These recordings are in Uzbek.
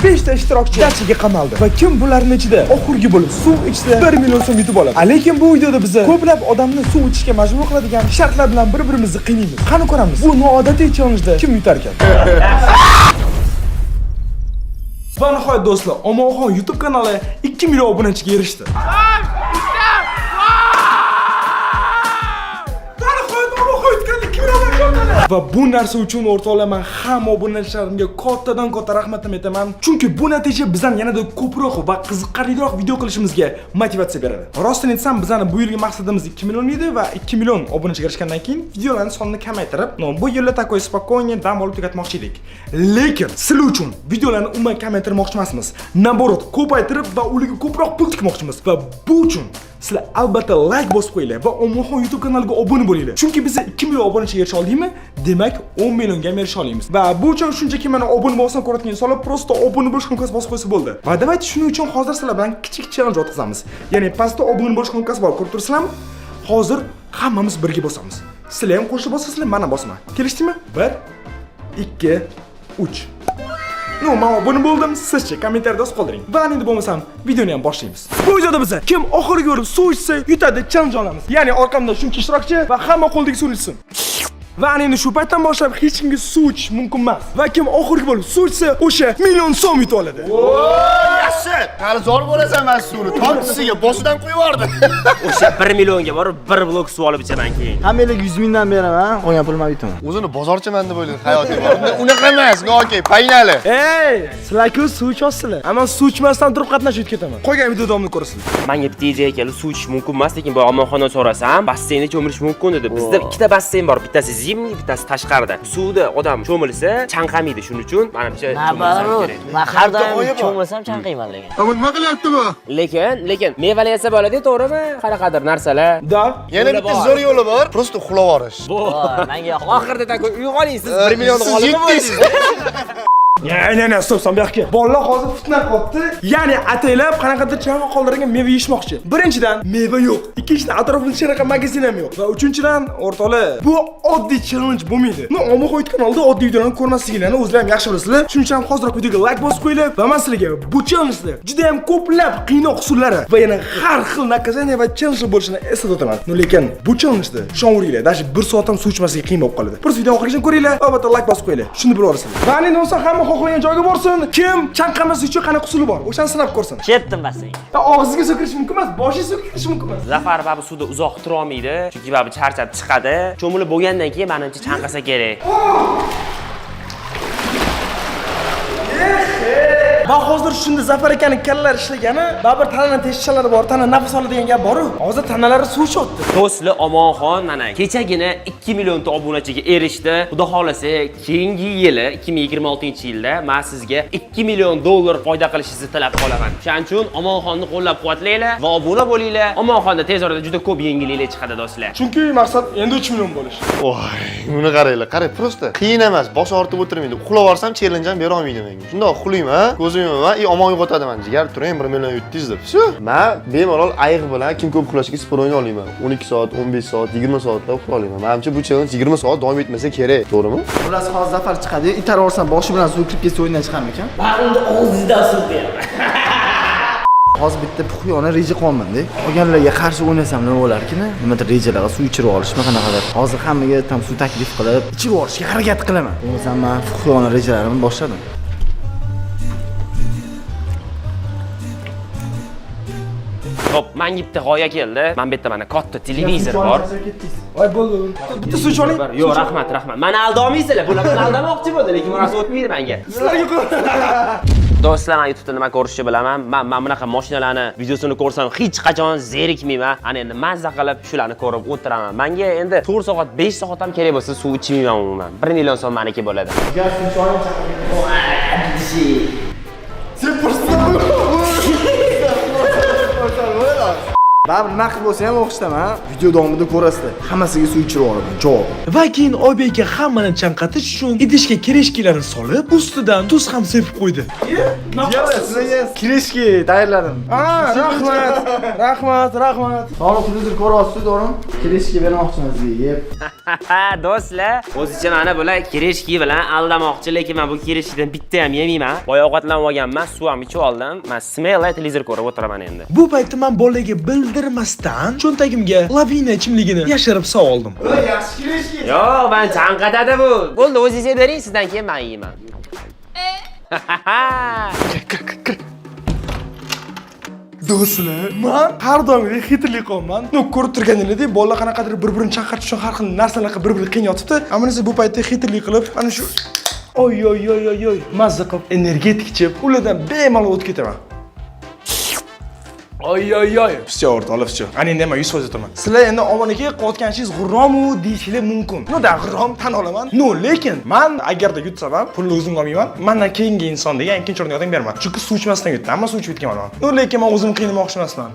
5 ta ishtirokchi dachiga qamaldi va kim bularning ichida oxirgi bo'lib suv ichsa 1 million so'm yutib oladi. Lekin bu videoda biz ko'plab odamni suv ichishga majbur qiladigan shartlar bilan bir-birimizni qiynaymiz. Qani ko'ramiz. Bu noodatiy challenge'da kim yutar ekan? Va nihoyat do'stlar, Omonxon YouTube kanali 2 million obunachiga erishdi. Va bu narsa uchun o'rtoqlar men hamma obunachilarimga kattadan katta rahmatimni aytaman. Chunki bu natija bizdan yanada ko'proq va qiziqarliroq video qilishimizga motivatsiya beradi. Rostini aytsam, bizning bu yilgi maqsadimiz 2 million edi va 2 million obunachiga erishgandan keyin videolarning sonini kamaytirib, bu yilda takoy spokойно dam olib tugatmoqchi edik. Lekin sizlar uchun videolarni umuman kamaytirmoqchi emasmiz. Naborot, ko'paytirib va ularga ko'proq pul tikmoqchimiz. Va bu uchun sizlar albatta like bosib qo'yinglar va Omonxon YouTube kanaliga obuna bo'linglar. Chunki biz 2 million obunachiga erisha oldikmi? Demak 10 millionga erisha olamiz. Va bu uchun shunchaki mana obuna bo'lsam ko'radigan insonlar prosta obuna bo'lish knopkasi bosib qo'ysa bo'ldi. Va давайте shuning uchun hozir sizlar bilan kichik challenge o'tkazamiz. Ya'ni pastda obuna bo'lish knopkasi bor, ko'rib turibsizlarmi? Hozir hammamiz birga bosamiz. Sizlar ham qo'shilib bosasizlar, men ham bosaman. Kelishdingmi? 1 2 3. No, men obuna bo'ldim, sizchi kommentariyada yoz qoldiring. Va endi bo'lmasam videoni ham boshlaymiz. Bu videoda biz kim oxirgi bo'lib suv ichsa yutadi challenge olamiz. Ya'ni orqamda shuncha ishtirokchi va hamma qo'ldagi suvni ichsin. Va endi shu paytdan boshlab hech kimga suv ichish mumkin emas. Va kim oxirgi bo'lib suv ichsa, o'sha million so'm yutib oladi. Yaxshi, qarzdor bo'lasan men suvni. Tomchisiga boshidan qo'yib yubordi. O'sha 1 millionga borib 1 blok suv olib ichaman keyin. Hammaga 100 mingdan beraman, qolgan pulimni yutaman. O'zini bozorchiman deb o'ylaydi hayoting bor. Unaqa emas, okey, paynali. Ey, sizlar-ku suv ichasizlar. Ammo suv ichmasdan turib qatnashib ketaman. Qolgan video davomini ko'rasizlar. Menga bitta ideya keldi, suv ichish mumkin emas, lekin bu Omonxondan so'rasam, basseynda cho'milish mumkin dedi. Bizda ikkita basseyn bor, bittasi zimniy, bittasi tashqarida. Suvda odam cho'milsa, chanqamaydi, shuning uchun menimcha nabarot. Men har doim cho'milsam chanqayman lekin. Ammo nima qilyapti bu? Lekin mevali yesa bo'ladi, to'g'rimi? Qanaqadir narsalar. Da. Yana bitta zo'r yo'li bor, prosta uxlab olish. Menga yoqdi. Oxirida takoy uyg'oning, siz 1 millionni g'olibi bo'lasiz. Ne, stopsan bu yoqqa. Bolalar hozir fitna qilyapti. Ya'ni ataylab qanaqadir chanqa qoldirilgan meva yeyishmoqchi. Birinchidan, meva yo'q. Ikkinchidan, atrofida shunaqa magazin ham yo'q. Va uchinchidan, o'rtoqlar, bu oddiy challenge bo'lmaydi. Men Omonxon YouTube kanalida oddiy videolarni ko'rmasliginglarni o'zlaring ham yaxshi bilasizlar. Shuning uchun hozirroq videoga like bosib qo'yinglar va men sizlarga bu challenge juda ham ko'plab qiynoq usullari va yana har xil nakazaniya va challenge bo'lishini eslatib o'taman. Lekin bu challenge-da shonguringlar, dashi 1 soat ham suv ichmaslik qiyin bo'lib qoladi. Bir video oxirigacha ko'ringlar, albatta like bosib qo'yinglar. Shuni bilib olasizlar. Va endi bo'lsa hamma xohlagan joyga borsin. Kim chanqamas uchun qanaqa usuli bor? O'shani sinab ko'rsin. Chetdim basseyn. Og'ziga so'kirish mumkin emas, boshiga so'kirish mumkin emas. Zafar babi suvda uzoq tura olmaydi, chunki babi charchab chiqadi. Cho'milib bo'lgandan keyin menimcha chanqasa kerak. Va hozir shunda Zafar akaning kallalari ishlagani, baribir tananing teshichalari bor, tana nafas oladigan gap bor-ku. Hozir tanalari suv ichayapti. Do'stlar, Omonxon mana kechagina 2 millionta obunachiga erishdi. Xudo xolasa, keyingi yili 2026-yilda men sizga 2 million dollar foyda qilishingizni tilab qolaman. Shuning uchun Omonxonni qo'llab-quvvatlanglar va obuna bo'linglar. Omonxonda tez orada juda ko'p yengilliklar chiqadi do'stlar. Chunki maqsad endi 3 million bo'lish. Voy, buni qaranglar, qarang, prosta qiyin emas, bosh ortib o'tirmaydi. Uxlab olsam challenge ham bera olmaydi menga. Shundoq uxlayman, ko'zim yo'q, omon uyg'otaman. Jigar turing, 1 million yutdingiz deb. Shu. Men bemalol ayiq bilan kim ko'p uxlashga sport o'ynay olaman. 12 soat, 15 soat, 20 soatda uxlay olaman. Menimcha bu challenge 20 soat davom etmasa kerak, to'g'rimi? Xullas hozir Zafar chiqadi, itarib olsam boshi bilan suv kirib ketsa o'yindan chiqarmikan? Men unda og'zidan suv beraman. Hozir bitta puxyona reja qolmadi. Qolganlarga qarshi o'ynasam nima bo'larkin? Nimadir rejalarga suv ichirib olishmi qanaqadir. Hozir hammaga tam suv taklif qilib, ichirib olishga harakat qilaman. Bo'lmasam men puxyona rejalarimni boshladim. Xo'p, menga bitta g'oya keldi. Men bu yerda mana katta televizor bor. Voy bo'ldi. Bitta suv iching. Yo'q, rahmat. Meni aldolmaysizlar. Bular meni aldamoqchi bo'ldi, lekin bunaqasi o'tmaydi menga. Sizlarga Do'stlar, men YouTube'da nima ko'rishni bilaman. Men bunaqa mashinalarni videosini ko'rsam hech qachon zerikmayman. Ana endi mazza qilib shularni ko'rib o'tiraman. Menga endi 4 soat, 5 soat ham kerak bo'lsa suv ichmayman umuman. 1 million so'm meniki bo'ladi. Baribir nima qilib bo'lsa ham o'qishdaman. Video davomida ko'rasizlar. Hammasiga suv ichirib yuboraman. Javob. Va keyin Oybekka hammani chanqatish uchun idishga kireshkilarni solib, ustidan tuz ham sepib qo'ydi. Sizlarga kirishki tayyorladim. Rahmat. Rahmat. Sog'liq televizor ko'ryapsiz, to'g'rimi? Kirishki bermoqchiman sizga yeb. Do'stlar, o'zicha mana bular kirishki bilan aldamoqchi, lekin men bu kirishkidan bitta ham yemayman. Boya ovqatlanib olganman, suv ham ichib oldim. Men smela televizor ko'rib o'tiraman endi. Bu paytda men bolaga bildirmasdan cho'ntagimga Lavina ichimligini yashirib oldim. Yaxshi kirishki. Yo'q, men chanqatadi bu. Bo'ldi, o'zingiz bering, sizdan keyin men yeyman. Do'stlar, men har doimgidek xitrli qolman. No ko'rib turganingizdek, bolalar qanaqadir bir-birini chanqatish uchun har xil narsalarga bir-biri qiynayotibdi. Ammo esa bu paytda xitrli qilib, mana shu oy, mazza qilib energetik ichib, ulardan bemalol o'tib ketaman. Oy. Все, o'rtoqlar, все. Ana endi men 100% aytaman. Sizlar endi omoniki qotganchingiz g'urromu deyishingiz mumkin. No da g'urrom tan olaman. No, lekin men agarda yutsam ham pulni o'zim olmayman. Mendan keyingi inson degan ikkinchi o'ringa odam berman. Chunki suv ichmasdan yutdim. Hamma suv ichib ketganman. No, lekin men o'zimni qiynamoqchi emasman.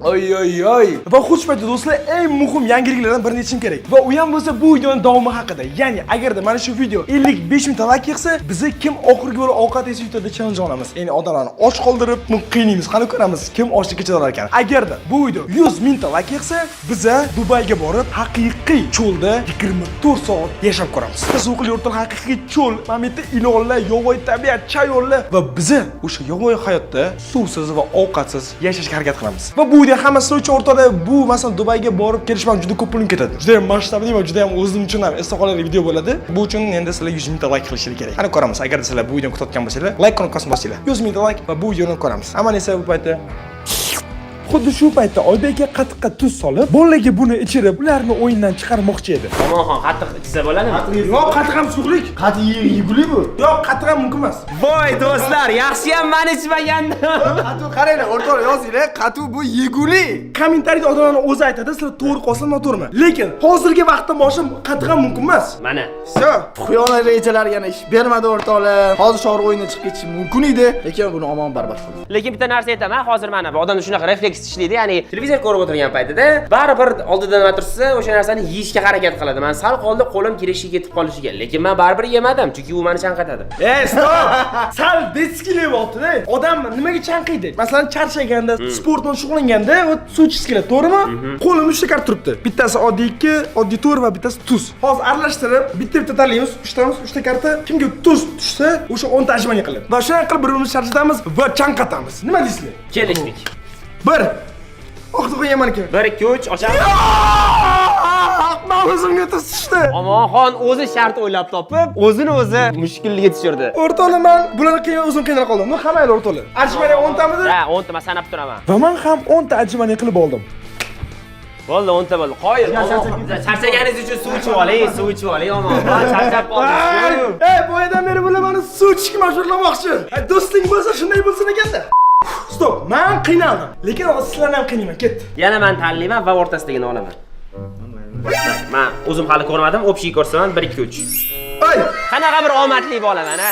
Oy. Va xushpayt do'stlar, eng muhim yangiliklardan birini aytishim kerak. Va u ham bo'lsa bu videoning davomi haqida. Ya'ni agarda mana shu video 55 ming like yig'sa, biz kim oxirgi yo'li ovqat yesa yutadi challenge olamiz. Ya'ni odamlarni och qoldirib, qiynaymiz. Qani ko'ramiz kim ochlikka chidalar ekan. Agarda bu video 100 ming like yig'sa, biz Dubayga borib haqiqiy cho'lda 24 soat yashab ko'ramiz. Suqli o'rtal haqiqiy cho'l, mana bu yerda ilonlar, yovvoyi tabiat, chayorlar va biz o'sha yovvoyi hayotda suvsiz va ovqatsiz yashashga harakat qilamiz. Va bu hammasi uchun o'rtada bu masalan Dubayga borib kelish ham juda ko'p pulim ketadi. Juda ham masshtabli va juda ham o'zim uchun ham esda qolarli video bo'ladi. Bu uchun endi sizlar 100 ming like qilishingiz kerak. Qani ko'ramiz. Agar sizlar bu videoni kutayotgan bo'lsanglar, like knopkasini bosinglar. 100 ming like va bu videoni ko'ramiz. Ammo esa bu paytda xuddi shu paytda Oybekka qatiqqa tuz solib, bolaga buni ichirib, ularni o'yindan chiqarmoqchi edi. Omonxon, qatiq ichsa bo'ladimi? Yo'q, qatiq ham sug'lik. Qatiq yeguli bu. Yo'q, qatiq ham mumkin emas. Voy do'stlar, yaxshi ham men ichmagandim. Qatiq qaranglar, o'rtoqlar yozinglar, qatiq bu yeguli. Kommentariyada odamlar o'zi aytadi, sizlar to'g'ri qolsa noto'g'rimi? Lekin hozirgi vaqtda boshim qatiq ham mumkin emas. Mana. Все. Xiyonat rejalari yana ish bermadi o'rtoqlar. Hozir shor o'yinga chiqib ketish mumkin edi, lekin buni omon barbod qildi. Lekin bitta narsa aytaman, hozir mana bu odamda shunaqa refleks ishlaydi, ya'ni televizor ko'rib o'tirgan paytida baribir oldida nima tursa, o'sha narsani yeyishga harakat qiladi. Men sal qoldi qo'lim kirishga ketib qolishiga, lekin men baribir yemadim, chunki u meni chanqatadi. Stop! Sal detskilayapti-da. Odam nimaga chanqiydi? Masalan, charchaganda, sport bilan shug'ullanganda, suv ichgisi keladi, to'g'rimi? Qo'lim 3 ta kart turibdi. Bittasi oddiy 2, oddiy 4 va bittasi tuz. Hozir aralashtirib, bitta tanlaymiz, 3 ta karta. Kimga tuz tushsa, o'sha 10 ta ajmani qilib. Va shunday qilib bir-birimizni charchatamiz va chanqatamiz. Nima deysizlar? Kelishdik. 1. Oqto'q yaman ekan. 1 2 3 ochamiz. Men o'zimga tuz tushdi. Omonxon o'zi shart o'ylab topib, o'zini o'zi mushkulliga tushirdi. O'rtoqlar, men bularni qiyin o'zim qiynalib qoldim. Men hammanglar o'rtoqlar. Ajmani 10 tamidi? Ha, 10 ta men sanab turaman. Va men ham 10 ta ajmani qilib oldim. Bo'ldi, 10 ta bo'ldi. Qo'ying. Charchaganingiz uchun suv ichib oling, Omonxon. Charchab qoldim. Boyadan beri bular meni suv ichishga majburlamoqchi. Do'sting bo'lsa shunday bo'lsin ekanda. Stop, men qiynaldim. Lekin hozir sizlarni ham qiynayman, ketdi. Yana men tanlayman va o'rtasidagini olaman. Men o'zim hali ko'rmadim, общий ko'rsaman 1 2 3. Oy, Qanaqa bir omadli bolaman, ha?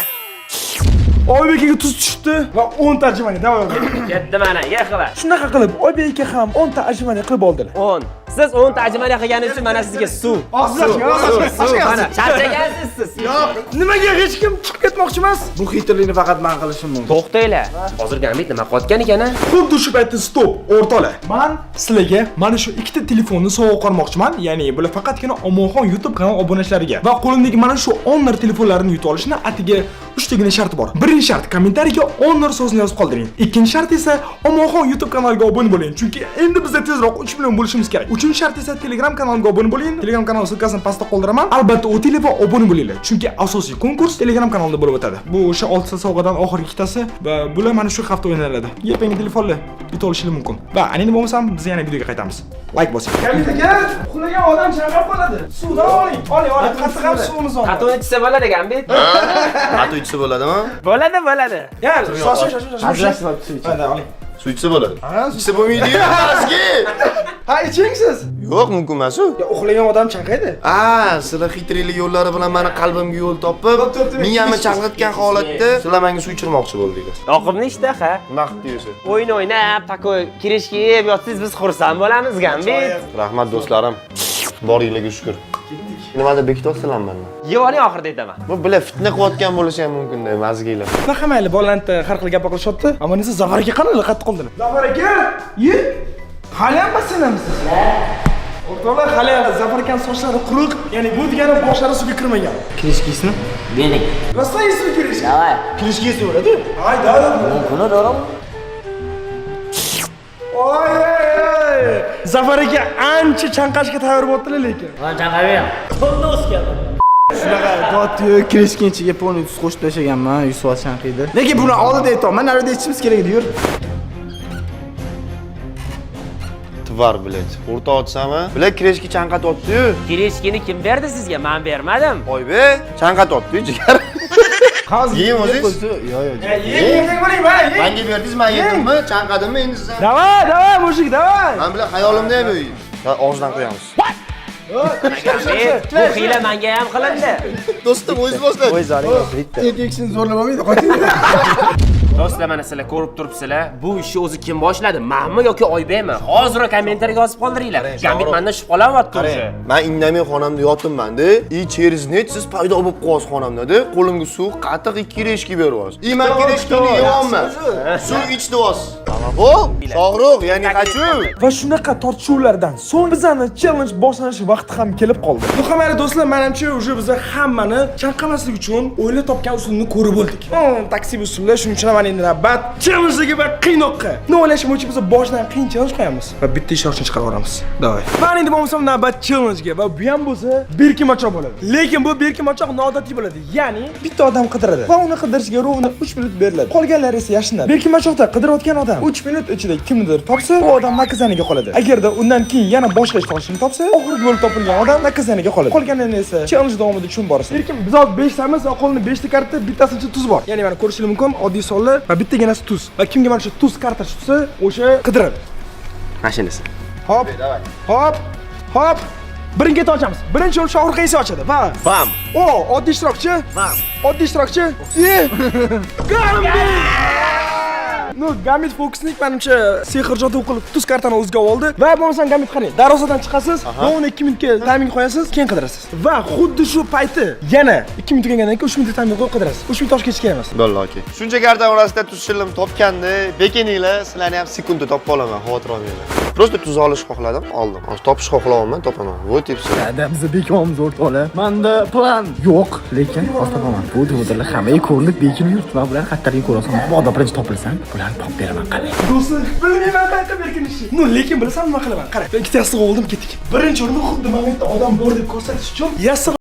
Oybekga tuz tushdi va 10 ta ajmani davom etdi. Ketdi mana, ye qila. Shunaqa qilib Oybekga ham 10 ta ajmani qilib oldilar. 10. Siz 10 ta ajmani qilganingiz uchun mana sizga suv. Mana charchagansiz siz. Yo'q, nimaga hech kim chiqib ketmoqchi emas? Bu xitrlikni faqat men qilishim mumkin. To'xtanglar. Hozir Gamit nima qotgan ekan, ha? Xuddi shu paytda stop, o'rtoqlar. Men sizlarga mana shu ikkita telefonni sovg'a qilmoqchiman. Ya'ni bular faqatgina Omonxon YouTube kanal obunachilariga. Va qo'limdagi mana shu Honor telefonlarini yutib olishni atiga 3 tagina sharti bor. Birinchi shart kommentariyaga Honor so'zini yozib qoldiring. Ikkinchi shart esa Omonxon YouTube kanaliga obuna bo'ling. Chunki endi bizda tezroq 3 million bo'lishimiz kerak. Uchinchi shart esa Telegram kanalimga obuna bo'ling. Telegram kanal ссылкасini pastda qoldiraman. Albatta o'tinglar va obuna bo'linglar. Chunki asosiy konkurs Telegram kanalida bo'lib o'tadi. Bu o'sha 6 ta sovg'adan oxirgi ikkitasi va bular mana shu hafta o'ynaladi. Yepyangi telefonlar yutib olishingiz mumkin. Va endi bo'lmasam biz yana videoga qaytamiz. Like bosing. Kamit aka, uxlagan odam chanqab qoladi. Suvdan oling. Oling. Qatiq ham suvimiz bor. Qatun ichsa bo'ladi, Gambit. Qatiq ichsa bo'ladimi? Bo'ladi. Yar, shoshil. Ajrashib olib suv iching. Mana oling. Suv ichsa bo'ladi. Ha, Ichsa bo'lmaydi-yu, mazgi. Ha, iching siz. Yo'q, mumkin emas-u. Ya uxlagan odam chanqaydi. Sizlar xitrlik yo'llari bilan meni qalbimga yo'l topib, miyamni chang'itgan holatda sizlar menga suv ichirmoqchi bo'ldingiz. Yoqimli ishtaha. Nima qilib deysiz? O'yin o'ynab, takoy kirishga yeb yotsangiz biz xursand bo'lamiz, Gambit. Rahmat do'stlarim. Boringlarga shukr. Nimada bekityapsizlar meni? Yeb oling oxirida aytaman. Bu bilan fitna qilayotgan bo'lishi ham mumkin-da, mazgiylar. Bunaqa mayli, bolalarni har xil gap qilishyapti. Ammo nesa Zafar aka qanday qattiq qoldilar? Zafar aka, ye. Hali ham basinamisiz? O'rtoqlar, hali Zafar akaning sochlari quruq, ya'ni bu degani boshlari suvga kirmagan. Kirishkismi? Bering. Rostdan suv kirish. Давай. Kirishkisi bo'ladi. Hay, davlat. Buni to'g'rimi? Oy, Zafar aka ancha chanqashga tayyor bo'libdilar lekin. Men chaqaver. Qo'lda o'sgan. Shunaqa dotyo kirishkinchiga polni tuz qo'shib tashlaganman, yusuf chanqiydi. Lekin buni oldida aytayapman, narida ichishimiz kerak edi, yur. Tvar bilet. O'rta otsami? Bilet kirishki chanqatyapti-yu. Kirishkini kim berdi sizga? Men bermadim. Oybe, chanqatyapti-yu, jigar. Hozir Yeng o'zingiz? Yo'q, yo'q. Yeng bo'ling, mana yeng. Menga berdingiz, men yedimmi? Chanqadimmi endi siz? Davay, mushuk, davay. Men bilan xayolimda ham yo'q. Og'izdan qo'yamiz. Bu hiyla menga ham qilindi. Do'stim, o'zingiz boshlang. Erkakshini zo'rlamaydi, qo'ying. Do'stlar, mana sizlar ko'rib turibsizlar. Bu ishni o'zi kim boshladi? Menmi yoki Oybekmi? Hozir kommentariyga yozib qoldiringlar. Gambit mendan shubhalanyapti o'zi. Men indamay xonamda yotibman-da. Через net siz paydo bo'lib qo'yasiz xonamda-da. Qo'limga suv, qatiq 2 reshki beryapsiz. Men kirishkini yeyapman. Suv ich deyapsiz. Bu sog'liq, ya'ni qachuv. Va shunaqa tortishuvlardan so'ng bizani challenge boshlanish vaqti ham kelib qoldi. Muhammad do'stlar, menimcha уже biz hammani chanqamaslik uchun o'ylab topgan usulni ko'rib bo'ldik. Taksi usuli shuning uchun ham endi navbat challenge'ga va qiynoqqa. Nima o'ylashim bo'yicha biz boshidan qiyin challenge qo'yamiz va bitta ishorchni chiqarib yuboramiz. Davay. Va endi bo'lmasam navbat challenge'ga va bu ham bo'lsa berkimochoq bo'ladi. Lekin bu berkimochoq noodatiy bo'ladi. Ya'ni bitta odam qidiradi va uni qidirishga rovna 3 minut beriladi. Qolganlari esa yashinadi. Berkimochoqda qidirayotgan odam 3 minut ichida kimnidir topsa, u odam nakazaniga qoladi. Agarda undan keyin yana boshqa ish qilishni topsa, oxirgi bo'lib topilgan odam nakazaniga qoladi. Qolganlarini esa challenge davomida tushunib borasiz. Lekin biz hozir 5 tamiz va qo'lni 5 ta karta, bittasida tuz bor. Ya'ni mana ko'rishingiz mumkin, oddiy sonlar va bittaginasi tuz. Va kimga mana shu tuz karta tushsa, o'sha qidiradi. Mashinasi. Hop. Hop. Hop. Birinchi ochamiz. Birinchi o'sha orqa esa ochadi. Va Bam. O, oddiy ishtirokchi. Bam. Oddiy ishtirokchi. Gambit! No, Gambit fokusnik menimcha sehr jodu qilib tuz kartani o'ziga oldi va bo'lmasam Gambit qarang. Darvozadan chiqasiz, va uni 2 minutga timing qo'yasiz, keyin qidirasiz. Va xuddi shu payti yana 2 minut o'tgandan keyin 3 minut timing qo'yib qidirasiz. 3 minut oshga kerak emas. Bo'ldi, okey. Shuncha kartam orasida tuz shillim topganda, bekininglar, sizlarni ham sekundda topib olaman, xavotir olmanglar. Prosta tuz olish xohladim, oldim. Hozir topish xohlayapman, topaman. Bu tipsi. Bizni bekomimiz o'rtoqlar. Menda plan yo'q, lekin hozir topaman. Bu devotlar hammaga ko'rinib bekinib yuribdi va bular xattarga ko'rasan. Xudo birinchi topilsam, bularni topib beraman qalay. Do'stlar, bilmayman qayerda berkinishni. No, lekin bilsam nima qilaman? Qarang, ikkita yassig'i oldim, ketdik. Birinchi o'rinda xuddi mana bu yerda odam bor deb ko'rsatish uchun yassig'i